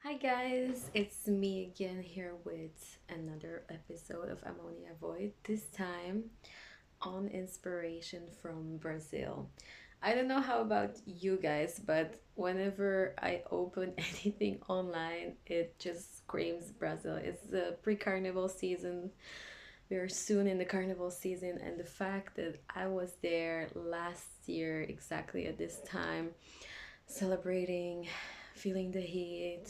Hi guys, it's me again here with another episode of Ammonia Void, this time on inspiration from Brazil. I don't know how about you guys, but whenever I open anything online, it just screams Brazil. It's the pre carnival season. We are soon in the carnival season, and the fact that I was there last year exactly at this time, celebrating, feeling the heat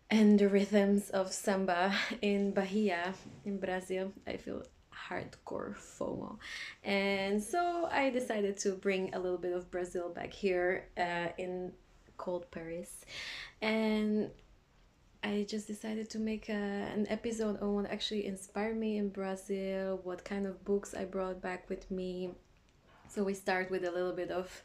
and the rhythms of samba in Bahia, in Brazil. I feel hardcore FOMO. And so I decided to bring a little bit of Brazil back here in cold Paris. And I just decided to make an episode on what actually inspired me in Brazil, what kind of books I brought back with me. So we start with a little bit of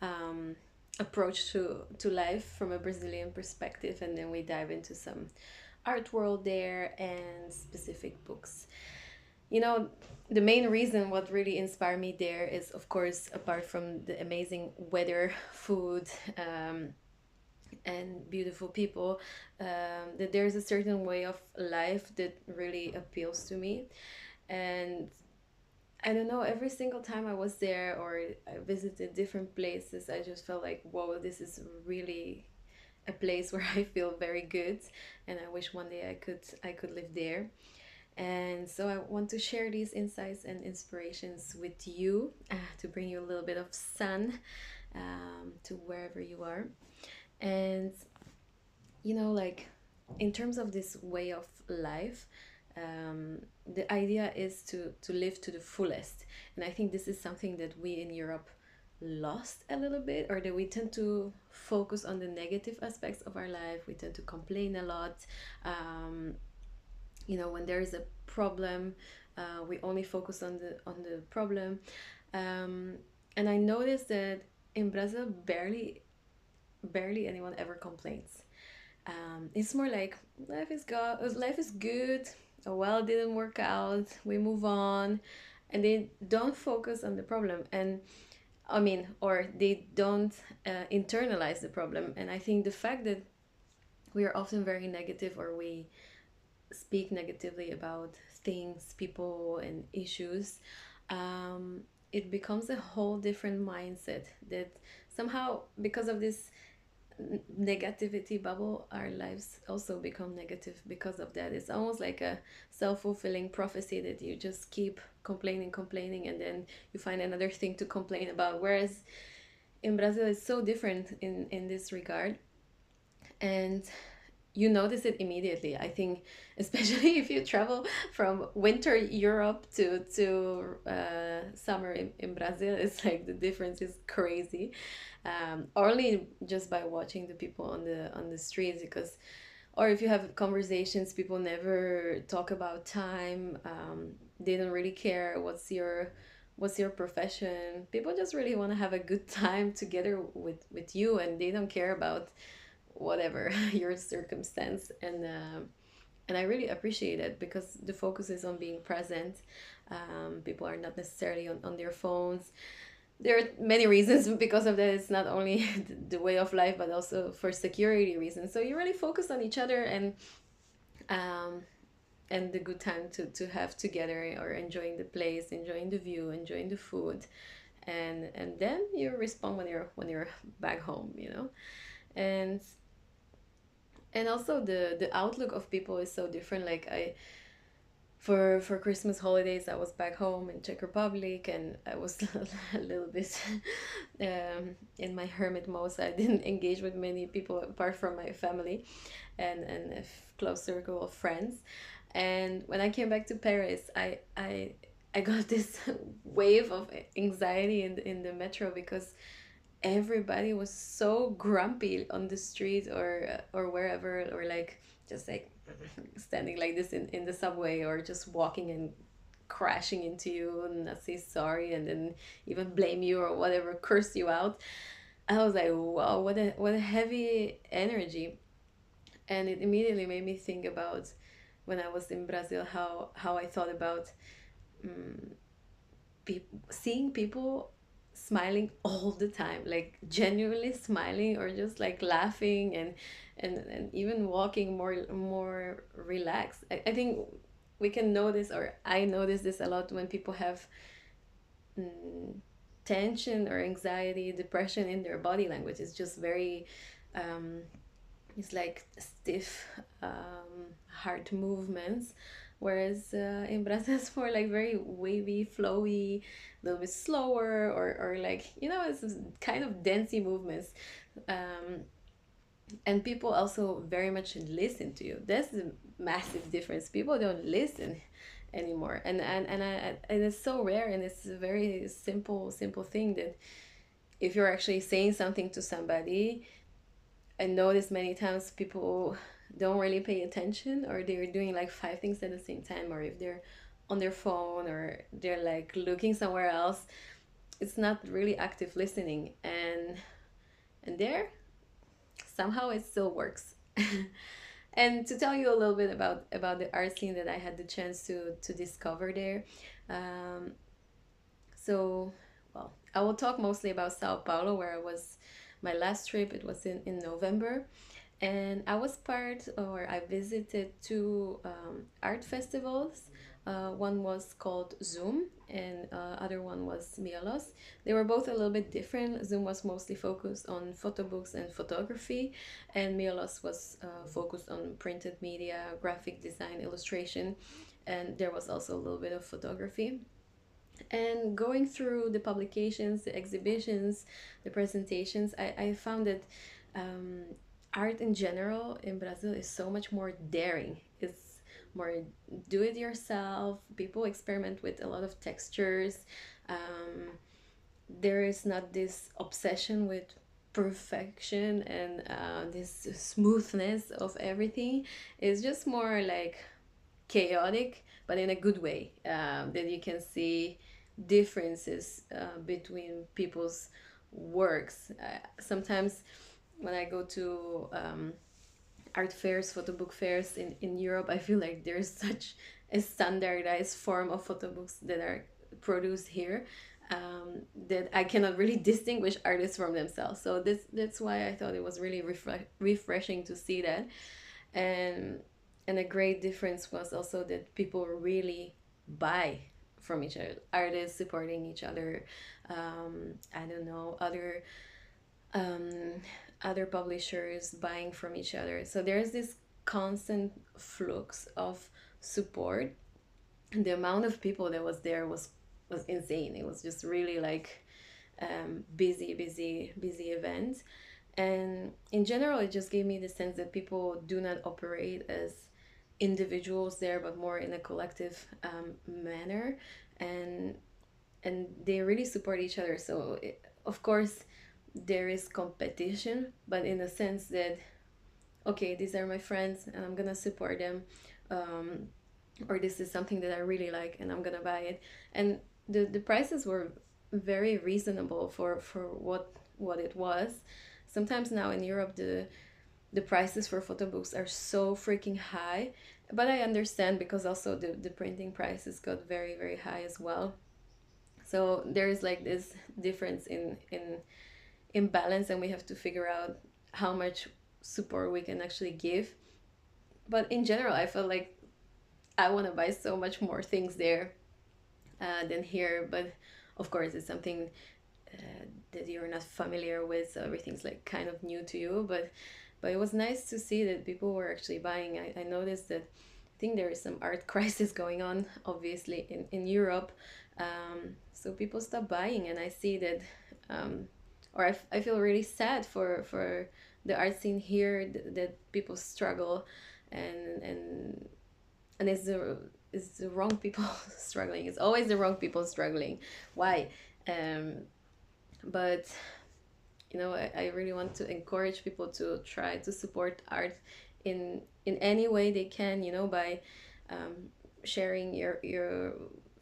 um, approach to life from a Brazilian perspective, and then we dive into some art world there and specific books. You know, the main reason what really inspired me there is, of course, apart from the amazing weather, food, and beautiful people, that there's a certain way of life that really appeals to me. And I don't know, every single time I was there or I visited different places, I just felt like, whoa, this is really a place where I feel very good, and I wish one day I could live there. And so I want to share these insights and inspirations with you, to bring you a little bit of sun, to wherever you are. And like, in terms of this way of life, the idea is to live to the fullest. And I think this is something that we in Europe lost a little bit, or that we tend to focus on the negative aspects of our life. We tend to complain a lot. um, when there is a problem, we only focus on the problem. um, and I noticed that in Brazil, barely anyone ever complains. It's more like life is good. Oh, well, it didn't work out. We move on, and they don't focus on the problem. And I mean, or they don't internalize the problem. And I think the fact that we are often very negative, or we speak negatively about things, people, and issues, um, it becomes a whole different mindset that somehow, because of this negativity bubble, our lives also become negative because of that. It's almost like a self-fulfilling prophecy that you just keep complaining, and then you find another thing to complain about. Whereas in Brazil, it's so different in this regard. And you notice it immediately, I think, especially if you travel from winter Europe to summer in Brazil. It's like the difference is crazy. Only just by watching the people on the streets, because, or if you have conversations, people never talk about time. They don't really care what's your profession. People just really want to have a good time together with you, and they don't care about whatever your circumstance. And I really appreciate it, because the focus is on being present. People are not necessarily on their phones. There are many reasons because of that. It's not only the way of life, but also for security reasons. So you really focus on each other, um, and the good time to have together, or enjoying the place, enjoying the view, enjoying the food. And then you respond when you're back home, and also the outlook of people is so different. Like, I for Christmas holidays, I was back home in Czech Republic, and I was a little bit in my hermit mode. So I didn't engage with many people apart from my family and a close circle of friends. And when I came back to Paris, I got this wave of anxiety in the metro, because everybody was so grumpy on the street, or wherever, or like, just like standing like this in the subway, or just walking and crashing into you and not say sorry, and then even blame you or whatever, curse you out. I was like, wow, what a heavy energy. And it immediately made me think about when I was in Brazil, how I thought about, seeing people smiling all the time, like genuinely smiling, or just like laughing, and even walking more relaxed. I think we can notice, or I notice this a lot when people have mm, tension or anxiety, depression in their body language. It's just very um, it's like stiff heart movements, whereas in Brazil it's more like very wavy, flowy, a little bit slower, or like, you know, it's kind of dancey movements. um, and people also very much listen to you. That's the massive difference. People don't listen anymore, and it's so rare, and it's a very simple thing that if you're actually saying something to somebody, I noticed many times people don't really pay attention, or they're doing like five things at the same time, or if they're on their phone, or they're like looking somewhere else. It's not really active listening, and there somehow it still works. And to tell you a little bit about the art scene that I had the chance to discover there. um, so, well, I will talk mostly about Sao Paulo, where I was my last trip. It was in November, and I was part, or I visited two art festivals. One was called ZUM, and other one was Miólos. They were both a little bit different. ZUM was mostly focused on photo books and photography, and Miólos was focused on printed media, graphic design, illustration, and there was also a little bit of photography. And going through the publications, the exhibitions, the presentations, I found that um, art in general in Brazil is so much more daring. It's more do it yourself. People experiment with a lot of textures. Um, there is not this obsession with perfection and this smoothness of everything. It's just more like chaotic, but in a good way. That you can see differences between people's works. Sometimes when I go to art fairs, photo book fairs in Europe, I feel like there's such a standardized form of photo books that are produced here, that I cannot really distinguish artists from themselves. So that's why I thought it was really refreshing to see that. And a great difference was also that people really buy from each other, artists supporting each other. I don't know, um, other publishers buying from each other. So there's this constant flux of support, and the amount of people that was there was insane. It was just really like busy event. And in general, it just gave me the sense that people do not operate as individuals there, but more in a collective manner, and they really support each other. So of course there is competition, but in a sense that, okay, these are my friends and I'm gonna support them, um, or this is something that I really like and I'm gonna buy it. And the prices were very reasonable for what it was. Sometimes now in Europe the prices for photo books are so freaking high, but I understand because also the printing prices got very high as well. So there is like this difference in balance, and we have to figure out how much support we can actually give. But in general, I feel like I want to buy so much more things there than here. But of course, it's something that you're not familiar with, so everything's like kind of new to you. But it was nice to see that people were actually buying. I noticed that I think there is some art crisis going on, obviously, in Europe. So people stop buying, and I see that, or I feel really sad for the art scene here, that people struggle, and and and it's the wrong people struggling. It's always the wrong people struggling. Why? Um, but I really want to encourage people to try to support art in any way they can, by um, sharing your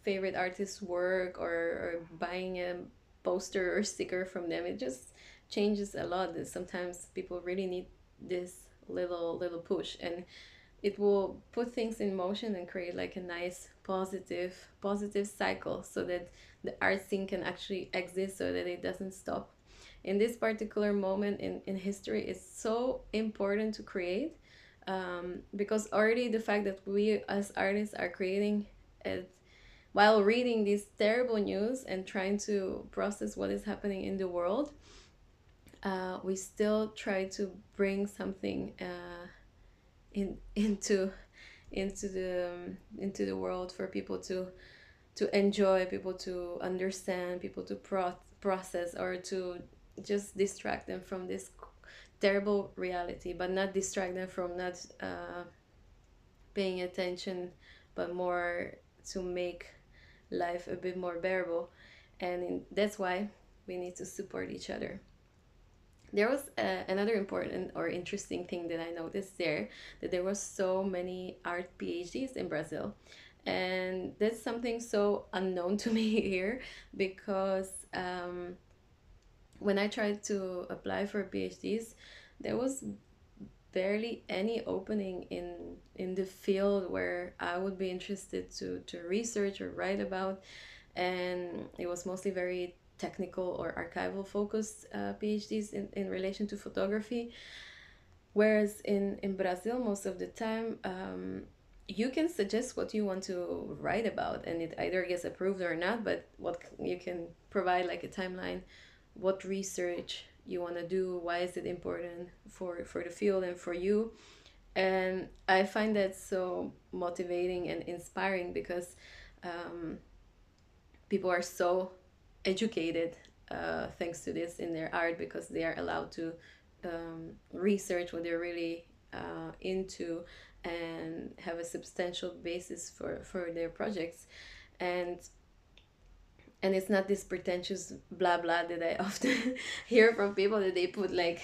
favorite artist's work, or buying a poster or sticker from them. It just changes a lot. Sometimes people really need this little push, and it will put things in motion and create like a nice positive cycle, so that the art scene can actually exist so that it doesn't stop in this particular moment in history is so important to create, because already the fact that we as artists are creating it while reading this terrible news and trying to process what is happening in the world, we still try to bring something into into the world for people to enjoy, people to understand, people to process, or to just distract them from this terrible reality, but not distract them from not paying attention, but more to make life a bit more bearable. And that's why we need to support each other. There was another important or interesting thing that I noticed there, that there was so many art PhDs in Brazil, and that's something so unknown to me here, because when I tried to apply for PhDs, there was barely any opening in the field where I would be interested to research or write about, and it was mostly very technical or archival focused PhDs in relation to photography. Whereas in Brazil, most of the time, you can suggest what you want to write about, and it either gets approved or not. But what you can provide like a timeline, what research you want to do, why is it important for the field and for you. And I find that so motivating and inspiring, because people are so educated thanks to this in their art, because they are allowed to research what they're really into and have a substantial basis for their projects. and and it's not this pretentious blah blah that I often hear from people, that they put like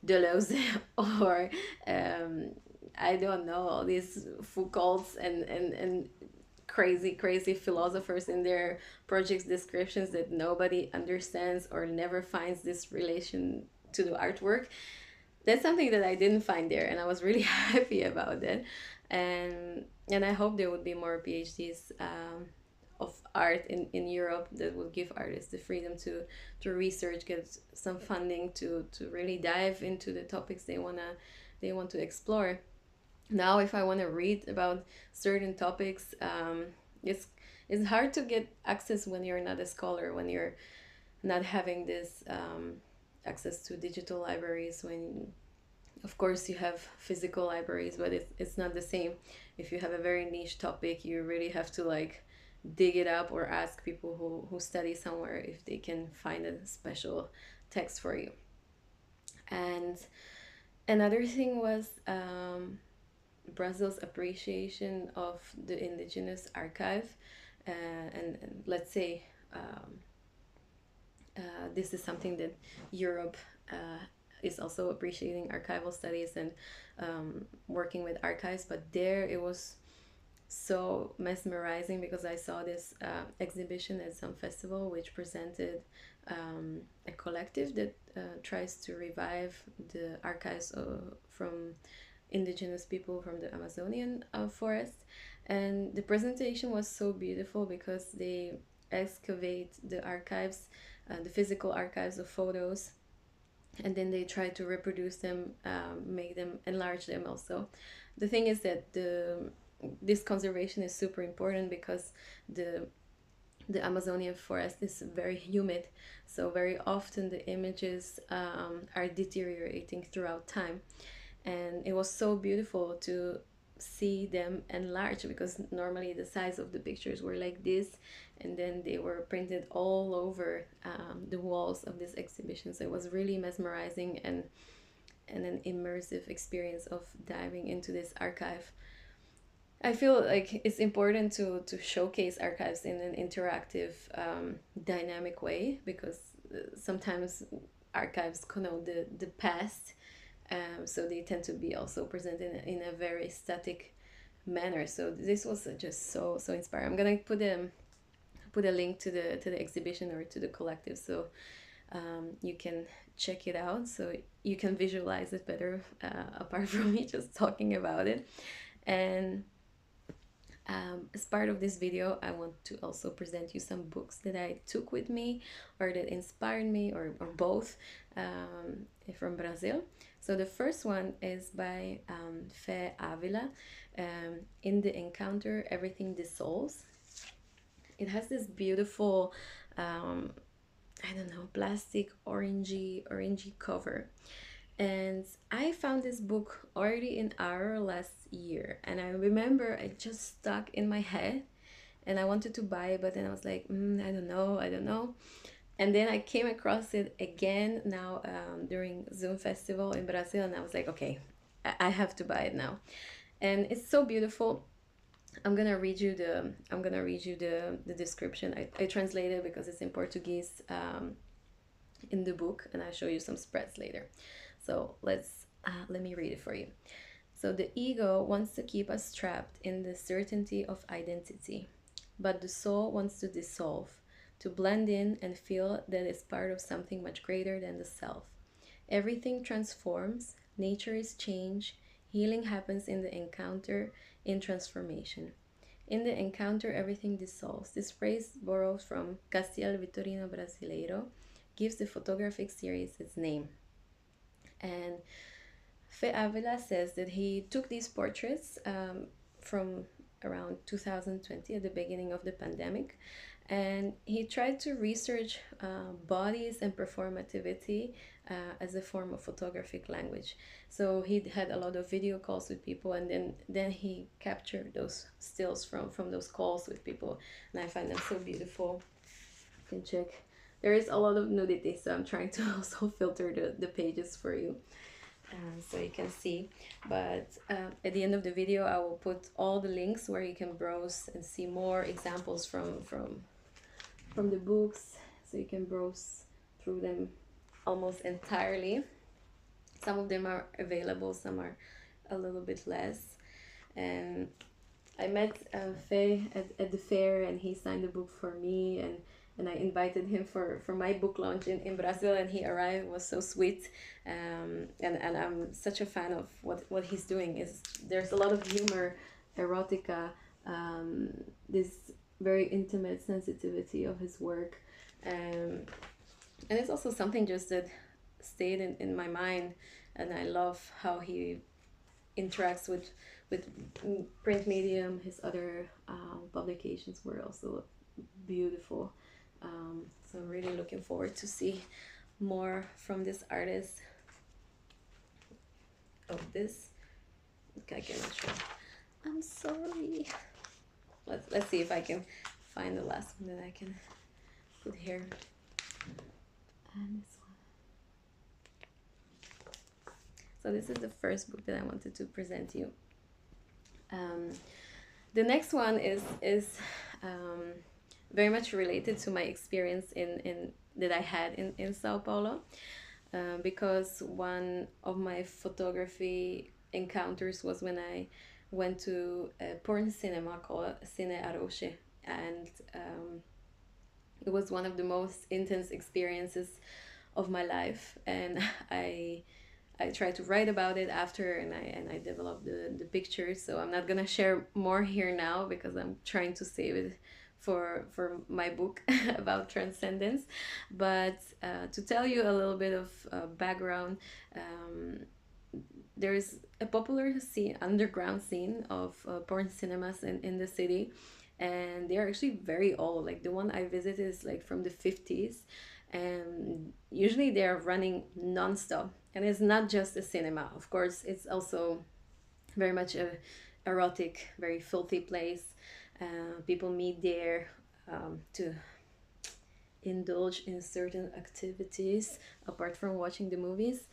Deleuze or I don't know, all these Foucault's and crazy philosophers in their projects descriptions that nobody understands or never finds this relation to the artwork. That's something that I didn't find there, and I was really happy about it. And I hope there would be more PhDs of art in Europe, that will give artists the freedom to research, get some funding to really dive into the topics they want to explore. Now, if I want to read about certain topics, it's hard to get access when you're not a scholar, when you're not having this access to digital libraries. When, of course, you have physical libraries, but it's not the same. If you have a very niche topic, you really have to like dig it up or ask people who study somewhere if they can find a special text for you. And another thing was Brazil's appreciation of the indigenous archive, and let's say this is something that Europe is also appreciating, archival studies and working with archives. But there it was so mesmerizing, because I saw this exhibition at some festival which presented a collective that tries to revive the archives from indigenous people from the Amazonian forest. And the presentation was so beautiful, because they excavate the archives, the physical archives of photos, and then they try to reproduce them, make them, enlarge them also. The thing is that this conservation is super important, because the Amazonian forest is very humid, so very often the images are deteriorating throughout time. And it was so beautiful to see them enlarged, because normally the size of the pictures were like this, and then they were printed all over the walls of this exhibition. So it was really mesmerizing, and an immersive experience of diving into this archive. I feel like it's important to showcase archives in an interactive, dynamic way, because sometimes archives connote the past, so they tend to be also presented in a very static manner. So this was just so inspiring. I'm gonna put a link to the exhibition or to the collective, so you can check it out, so you can visualize it better, apart from me just talking about it. And As part of this video, I want to also present you some books that I took with me or that inspired me, or both, from Brazil. So the first one is by Avila, In the Encounter, Everything Dissolves. It has this beautiful, I don't know, plastic orangey cover. And I found this book already in our last year, and I remember it just stuck in my head, and I wanted to buy it, but then I was like, I don't know. And then I came across it again now, during Zoom Festival in Brazil, and I was like, okay, I have to buy it now. And it's so beautiful. I'm gonna read you the description. I translated because it's in Portuguese, in the book, and I'll show you some spreads later. So let me read it for you. So the ego wants to keep us trapped in the certainty of identity, but the soul wants to dissolve, to blend in and feel that it's part of something much greater than the self. Everything transforms, nature is change, healing happens in the encounter, in transformation. In the encounter, everything dissolves. This phrase, borrowed from Castiel Vitorino Brasileiro, gives the photographic series its name. And Avila says that he took these portraits, from around 2020, at the beginning of the pandemic, and he tried to research bodies and performativity, as a form of photographic language. So he had a lot of video calls with people, and then he captured those stills from those calls with people, and I find them so beautiful. You can check. There is a lot of nudity, so I'm trying to also filter the pages for you, so you can see. But at the end of the video, I will put all the links where you can browse and see more examples from the books, so you can browse through them almost entirely. Some of them are available, some are a little bit less. And I met Faye at the fair, and he signed the book for me, and I invited him for my book launch in Brazil, and he arrived. Was so sweet, and I'm such a fan of what he's doing. Is there's a lot of humor, erotica, this very intimate sensitivity of his work, and it's also something just that stayed in my mind, and I love how he interacts with print medium. His other publications were also beautiful. So I'm really looking forward to see more from this artist. Oh, this, okay, I cannot show. I'm sorry. Let's see if I can find the last one that I can put here. And this one. So this is the first book that I wanted to present you. The next one is very much related to my experience in that I had in São Paulo, because one of my photography encounters was when I went to a porn cinema called Cine Aroche, and it was one of the most intense experiences of my life, and I tried to write about it after, and I developed the pictures. So I'm not gonna share more here now because I'm trying to save it for my book about transcendence. But to tell you a little bit of background, there's a popular scene, underground scene of porn cinemas in the city, and they're actually very old. Like the one I visited is like from the 50s, and usually they're running non-stop. And it's not just a cinema, of course, it's also very much a erotic, very filthy place. People meet there to indulge in certain activities apart from watching the movies.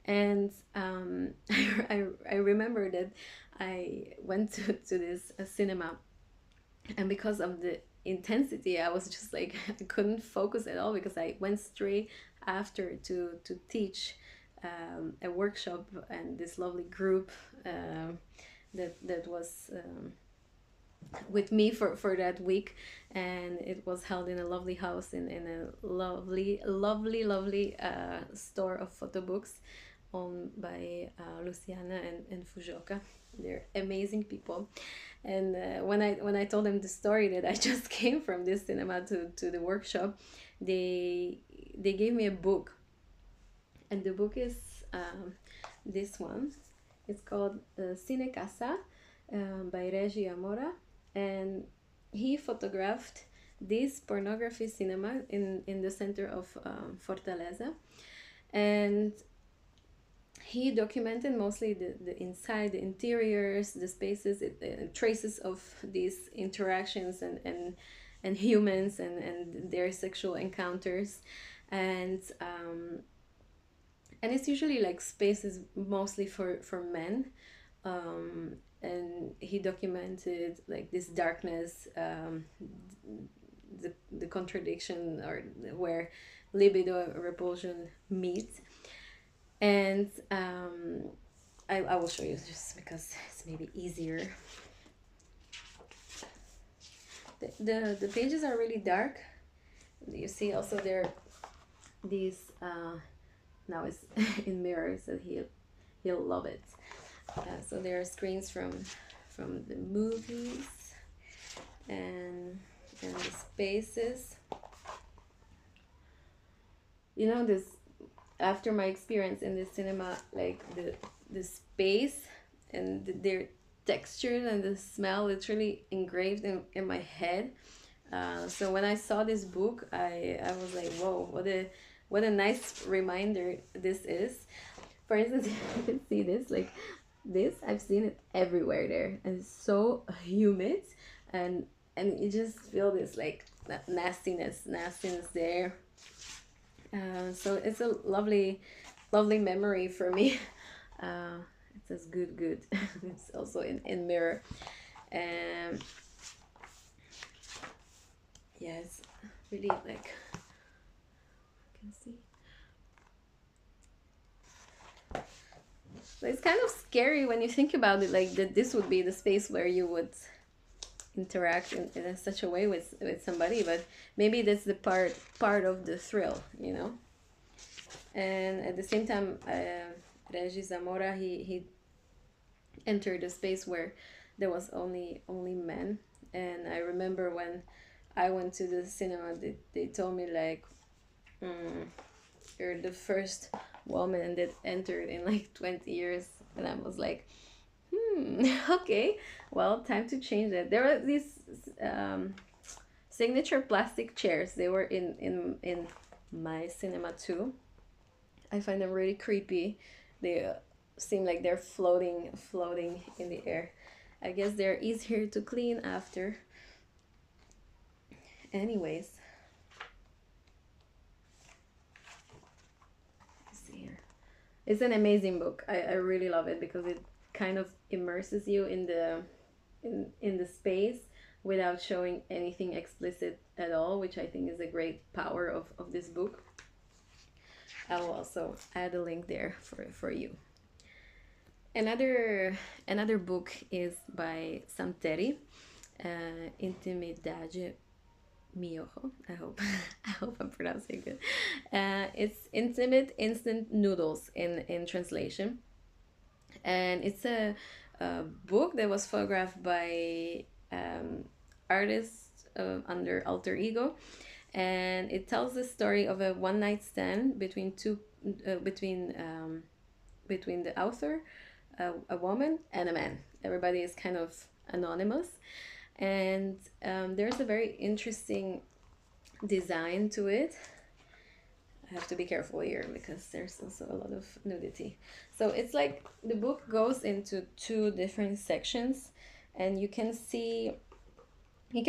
And I remember that I went to this cinema, and because of the intensity, I was just like, I couldn't focus at all, because I went straight after to teach a workshop, and this lovely group that was with me for that week, and it was held in a lovely house in a lovely store of photo books. owned by Luciana and Fujoka. They're amazing people. And when I told them the story that I just came from this cinema to the workshop, they gave me a book, and the book is this one. It's called Cine, Casa by Régis Amora, and he photographed this pornography cinema in the center of Fortaleza, and he documented mostly the inside, the interiors, the spaces, traces of these interactions and humans and their sexual encounters, and it's usually like spaces mostly for men, and he documented like this darkness, the contradiction, or where libido and repulsion meet. And I will show you just because it's maybe easier. The pages are really dark. You see also there these now it's in mirrors, so he'll love it. So there are screens from the movies and the spaces. You know, this, after my experience in the cinema, like the space and their texture and the smell literally engraved in my head. So when I saw this book, I was like, whoa, what a nice reminder this is. For instance, you can see this, like this, I've seen it everywhere there, and it's so humid, and you just feel this like nastiness there. So it's a lovely memory for me. It says good. It's also in mirror. Yes, really, like, you can see. So it's kind of scary when you think about it, like that this would be the space where you would interact in such a way with somebody, but maybe that's the part of the thrill, you know. And at the same time, Régis Amora, he entered a space where there was only men. And I remember when I went to the cinema, they told me like, you're the first woman that entered in like 20 years. And I was like, okay, well, time to change that. There were these signature plastic chairs. They were in my cinema too. I find them really creepy. They seem like they're floating in the air. I guess they're easier to clean after. Anyways, let's see here. It's an amazing book. I really love it because it kind of immerses you in the space without showing anything explicit at all, which I think is a great power of this book. I will also add a link there for you. Another book is by Terri, Intimidade, Miojo. I hope I'm pronouncing it. It's Intimate Instant Noodles in translation, and it's a book that was photographed by artists under alter ego, and it tells the story of a one night stand between the author, a woman, and a man. Everybody is kind of anonymous, and there's a very interesting design to it. I have to be careful here because there's also a lot of nudity. So it's like the book goes into two different sections, and you can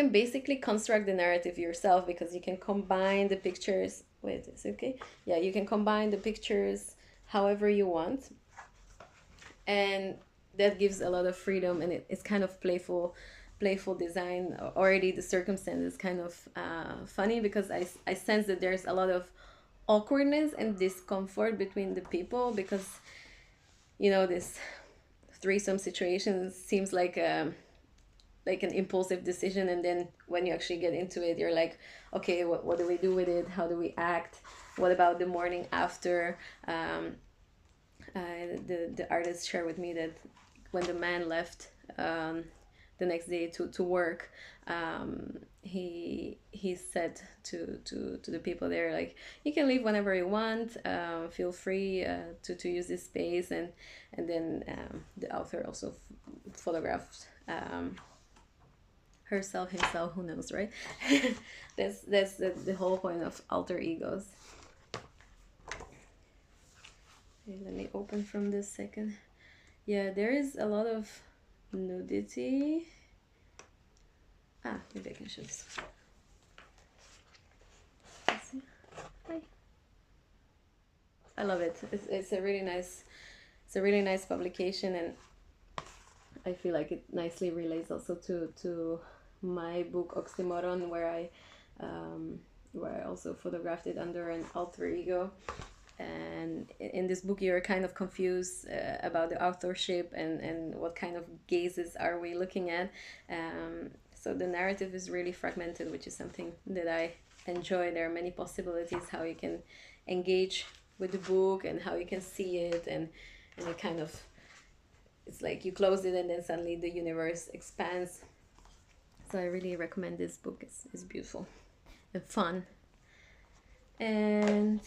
basically construct the narrative yourself because you can combine the pictures. Wait, is it okay? Yeah, you can combine the pictures however you want, and that gives a lot of freedom, and it's kind of playful design. Already the circumstance is kind of funny because I sense that there's a lot of awkwardness and discomfort between the people because, you know, this threesome situation seems like an impulsive decision, and then when you actually get into it, you're like, okay, what do we do with it? How do we act? What about the morning after? The artist shared with me that when the man left the next day to work, he said to the people there, like, you can leave whenever you want, feel free to use this space. And then the author also photographed herself, himself, who knows, right? That's the whole point of alter egos. Okay, let me open from this second. Yeah, there is a lot of nudity. Maybe I can show this. Let's see. Hi. I love it. It's a really nice publication, and I feel like it nicely relates also to my book Oxymoron, where I also photographed it under an alter ego. And in this book, you're kind of confused about the authorship and what kind of gazes are we looking at. So the narrative is really fragmented, which is something that I enjoy. There are many possibilities how you can engage with the book and how you can see it, and it kind of, it's like you close it and then suddenly the universe expands. So I really recommend this book. It's beautiful and fun. And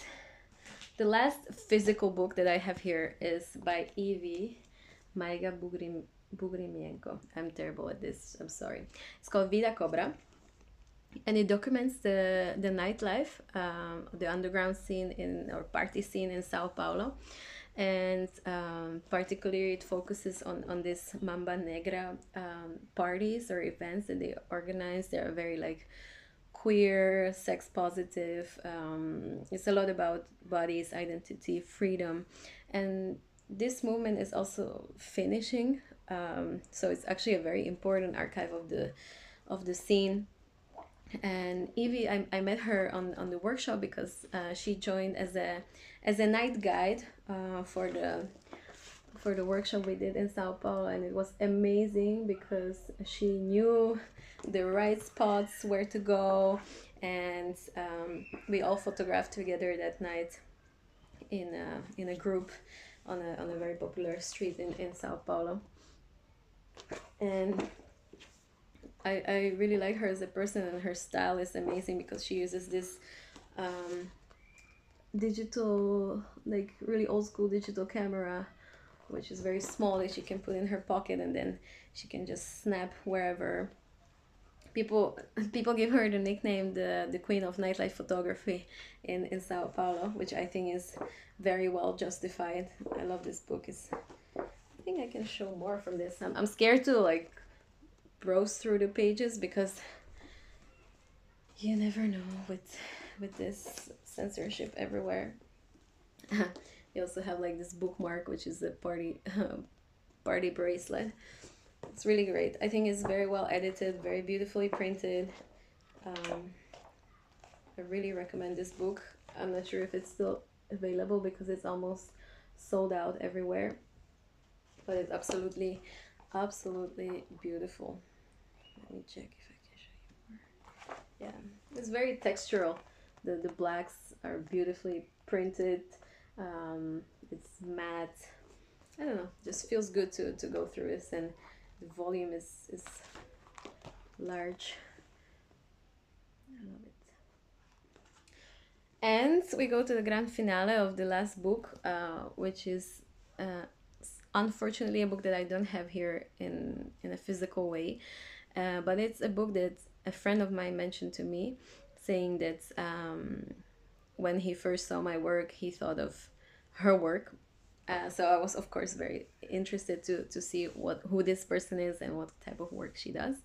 the last physical book that I have here is by Evie Maiga Bugrimenko. I'm terrible at this, I'm sorry. It's called Vida, Cobra, and it documents the nightlife, the underground scene or party scene in São Paulo. And particularly it focuses on this Mamba Negra parties or events that they organize. They're very like queer, sex positive. It's a lot about bodies, identity, freedom, and this movement is also finishing. So it's actually a very important archive of the scene. And Evie, I met her on the workshop because she joined as a night guide for the workshop we did in Sao Paulo, and it was amazing because she knew the right spots where to go, and we all photographed together that night in a group on a very popular street in Sao Paulo. And I really like her as a person, and her style is amazing because she uses this digital, like really old school digital camera, which is very small, that she can put in her pocket, and then she can just snap wherever. People give her the nickname the queen of nightlife photography in Sao Paulo, which I think is very well justified. I love this book. I think I can show more from this. I'm scared to like browse through the pages because you never know with this censorship everywhere. You also have like this bookmark, which is a party bracelet. It's really great. I think it's very well edited, very beautifully printed. I really recommend this book. I'm not sure if it's still available because it's almost sold out everywhere, but it's absolutely beautiful. Let me check if I can show you more. Yeah, it's very textural. The blacks are beautifully printed. It's matte. I don't know, just feels good to go through this, and the volume is large. I love it. And we go to the grand finale of the last book, which is unfortunately a book that I don't have here in a physical way, but it's a book that a friend of mine mentioned to me, saying that when he first saw my work, he thought of her work. So I was of course very interested to see who this person is and what type of work she does.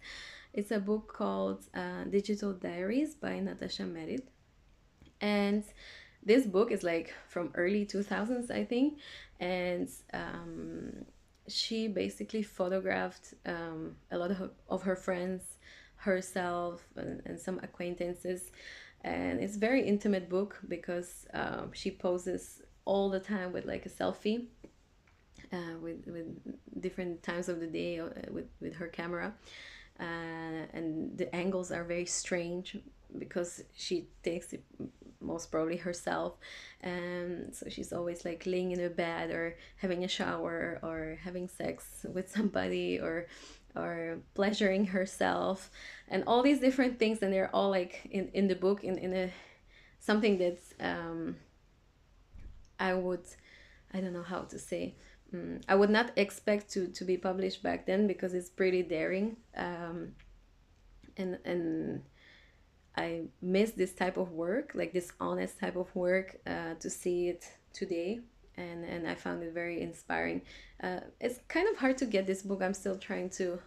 It's a book called Digital Diaries by Natacha Merritt, and this book is like from early 2000s, I think, and she basically photographed a lot of her friends, herself, and some acquaintances, and it's a very intimate book because she poses all the time with like a selfie with different times of the day with her camera, and the angles are very strange because she takes most probably herself. And so she's always like laying in a bed or having a shower or having sex with somebody or pleasuring herself and all these different things, and they're all like in the book in a something that's I would, I don't know how to say, I would not expect to be published back then because it's pretty daring, and I miss this type of work, like this honest type of work, to see it today, and I found it very inspiring. It's kind of hard to get this book. I'm still trying to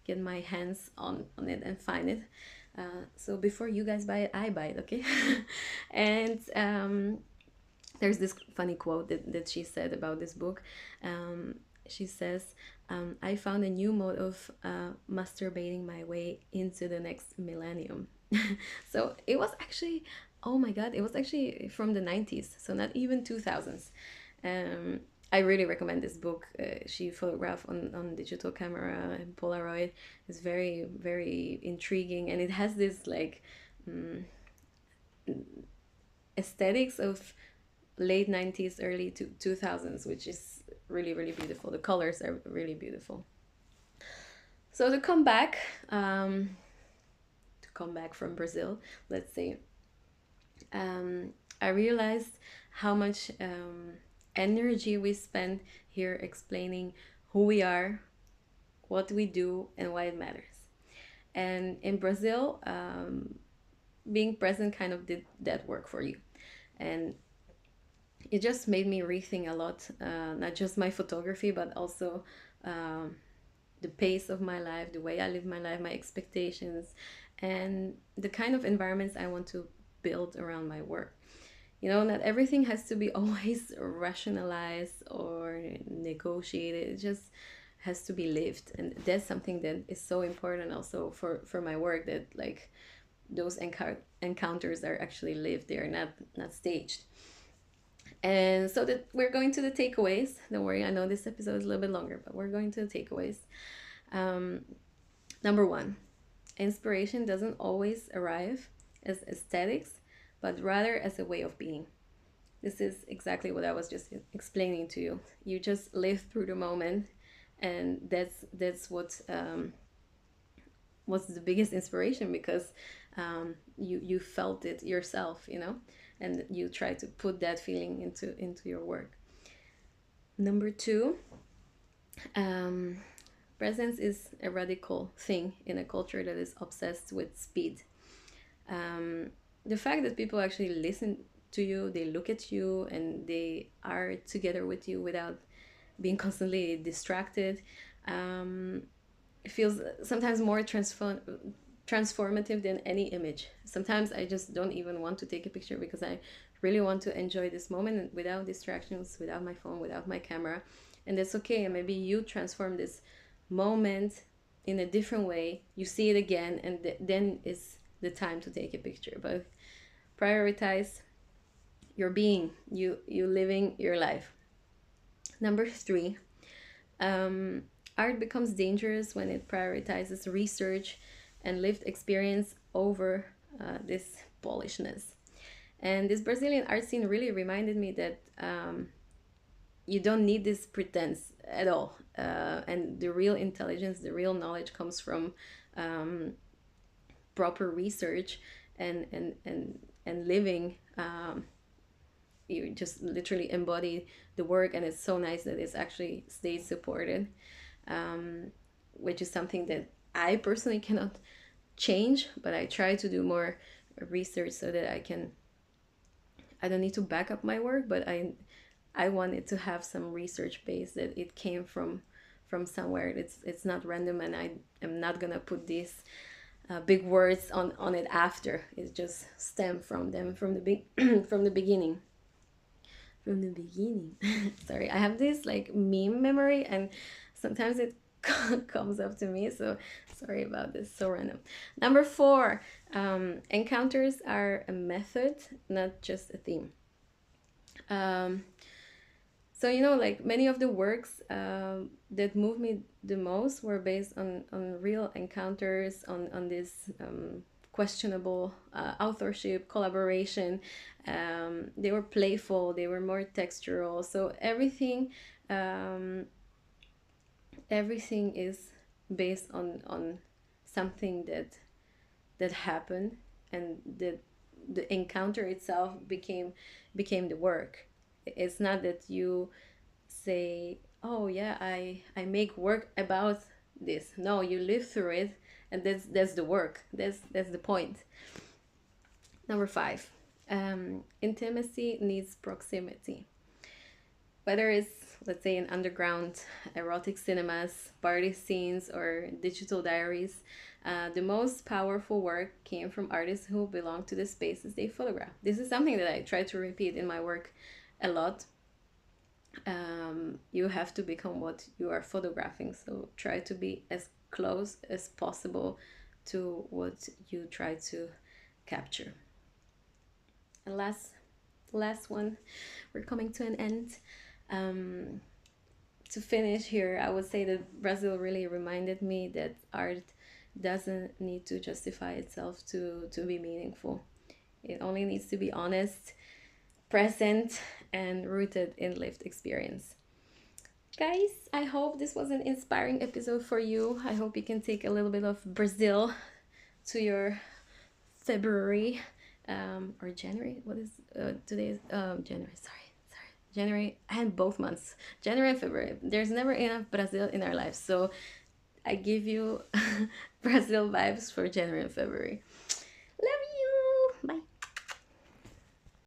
get my hands on it and find it. So before you guys buy it, I buy it, okay? And there's this funny quote that she said about this book. She says, I found a new mode of masturbating my way into the next millennium. So it was actually, oh my God, it was actually from the 90s, so not even 2000s. Um, I really recommend this book. She photographed on digital camera and Polaroid. It's very, very intriguing, and it has this like aesthetics of late 90s, early 2000s, which is really, really beautiful. The colors are really beautiful. So to come back from Brazil, let's say, I realized how much energy we spend here explaining who we are, what we do, and why it matters. And in Brazil, being present kind of did that work for you. And it just made me rethink a lot, not just my photography, but also the pace of my life, the way I live my life, my expectations, and the kind of environments I want to build around my work. You know, not everything has to be always rationalized or negotiated. It just has to be lived, and that's something that is so important also for my work, that like those encounters are actually lived, they are not staged. And so that we're going to the takeaways. Don't worry, I know this episode is a little bit longer, but we're going to the takeaways. um, Number one, inspiration doesn't always arrive as aesthetics, but rather as a way of being. This is exactly what I was just explaining to you. You just live through the moment, and that's what was the biggest inspiration, because you felt it yourself, you know, and you try to put that feeling into your work. Number two, um, presence is a radical thing in a culture that is obsessed with speed. The fact that people actually listen to you, they look at you, and they are together with you without being constantly distracted, it feels sometimes more transformative than any image. Sometimes I just don't even want to take a picture because I really want to enjoy this moment without distractions, without my phone, without my camera. And that's okay. And maybe you transform this moment in a different way. You see it again, and then is the time to take a picture. But prioritize your being, you living your life. Number three, art becomes dangerous when it prioritizes research and lived experience over this polishness. And this Brazilian art scene really reminded me that you don't need this pretense at all. And the real intelligence, the real knowledge comes from proper research and living. You just literally embody the work, and it's so nice that it's actually state supported, which is something that I personally cannot change, but I try to do more research so that I don't need to back up my work, but I want it to have some research base, that it came from somewhere. It's not random, and I am not gonna put these big words on it after. It just stem from them from the from the beginning. From the beginning. Sorry, I have this like meme memory, and sometimes it comes up to me, so sorry about this, so random. Number four, encounters are a method, not just a theme. So you know, like many of the works that moved me the most were based on real encounters, on this questionable authorship, collaboration. They were playful, they were more textural. So everything is based on something that happened, and the encounter itself became the work. It's not that you say, oh yeah, I make work about this. No, you live through it, and that's the work. That's the point. Number 5, intimacy needs proximity. Whether it's, let's say, in underground erotic cinemas, party scenes, or digital diaries, the most powerful work came from artists who belong to the spaces they photograph. This is something that I try to repeat in my work a lot. You have to become what you are photographing, so try to be as close as possible to what you try to capture. And last one, we're coming to an end. To finish here, I would say that Brazil really reminded me that art doesn't need to justify itself to be meaningful. It only needs to be honest, present, and rooted in lived experience. Guys, I hope this was an inspiring episode for you. I hope you can take a little bit of Brazil to your February, or January. What is today? Is January. Sorry. January, and both months, January and February. There's never enough Brazil in our lives, so I give you Brazil vibes for January and February.